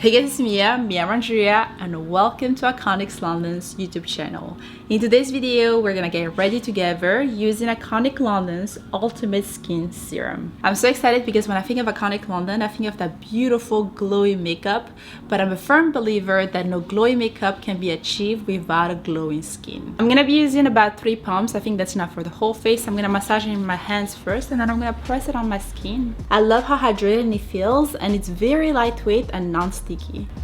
Hey guys, it's Mia Randria, and welcome to Iconics London's YouTube channel. In today's video, we're gonna get ready together using Iconic London's Ultimate Skin Serum. I'm so excited because when I think of Iconic London, I think of that beautiful glowy makeup, but I'm a firm believer that no glowy makeup can be achieved without a glowing skin. I'm gonna be using about 3 pumps. I think that's enough for the whole face. I'm gonna massage it in my hands first, and then I'm gonna press it on my skin. I love how hydrated it feels, and it's very lightweight and non-sticky.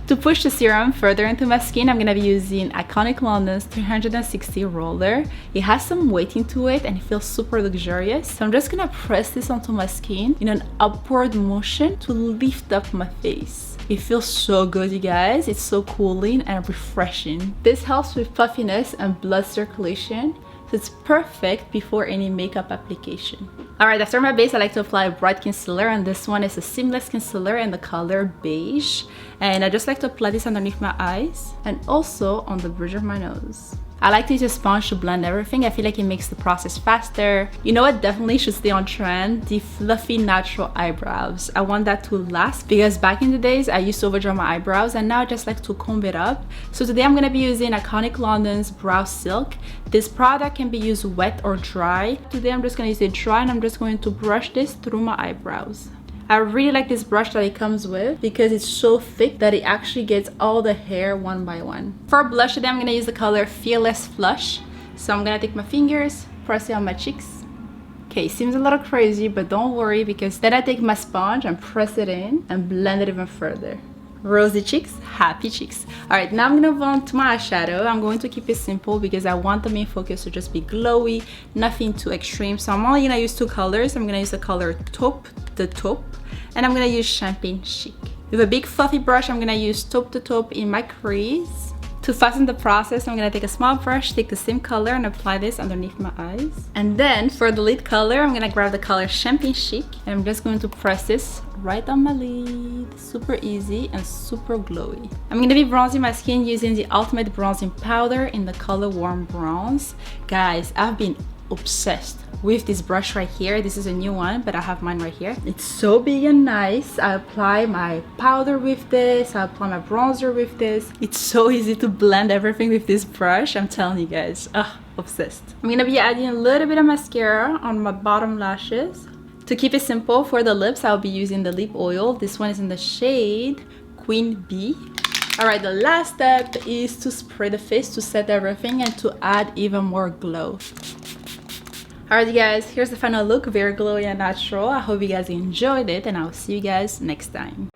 To push the serum further into my skin, I'm going to be using Iconic London's 360 roller. It has some weight into it and it feels super luxurious. So I'm just going to press this onto my skin in an upward motion to lift up my face. It feels so good, you guys. It's so cooling and refreshing. This helps with puffiness and blood circulation. So it's perfect before any makeup application. Alright, after my base, I like to apply a bright concealer, and this one is a seamless concealer in the color beige. And I just like to apply this underneath my eyes and also on the bridge of my nose. I like to use a sponge to blend everything. I feel like it makes the process faster. You know what definitely should stay on trend? The fluffy natural eyebrows. I want that to last because back in the days I used to overdraw my eyebrows, and now I just like to comb it up. So today I'm going to be using Iconic London's Brow Silk. This product can be used wet or dry. Today I'm just going to use it dry, and I'm just going to brush this through my eyebrows. I really like this brush that it comes with because it's so thick that it actually gets all the hair one by one. For blush today, I'm going to use the color Fearless Flush. So I'm going to take my fingers, press it on my cheeks. Okay, seems a little crazy, but don't worry, because then I take my sponge and press it in and blend it even further. Rosy cheeks, happy cheeks. All right, now I'm gonna move on to my eyeshadow. I'm going to keep it simple because I want the main focus to just be glowy, nothing too extreme. So I'm only gonna use 2 colors. I'm gonna use the color Taupe de Taupe, and I'm gonna use Champagne Chic. With a big fluffy brush, I'm gonna use Taupe de Taupe in my crease. To fasten the process, I'm gonna take a small brush, take the same color, and apply this underneath my eyes. And then for the lid color, I'm gonna grab the color Champagne Chic, and I'm just going to press this right on my lid. Super easy and super glowy. I'm gonna be bronzing my skin using the Ultimate Bronzing Powder in the color Warm Bronze. Guys, I've been obsessed with this brush right here. This is a new one, but I have mine right here. It's so big and nice. I apply my powder with this, I apply my bronzer with this. It's so easy to blend everything with this brush. I'm telling you guys, obsessed. I'm gonna be adding a little bit of mascara on my bottom lashes. To keep it simple, for the lips, I'll be using the lip oil. This one is in the shade Queen Bee. Alright, the last step is to spray the face to set everything and to add even more glow. Alright, you guys, here's the final look. Very glowy and natural. I hope you guys enjoyed it, and I'll see you guys next time.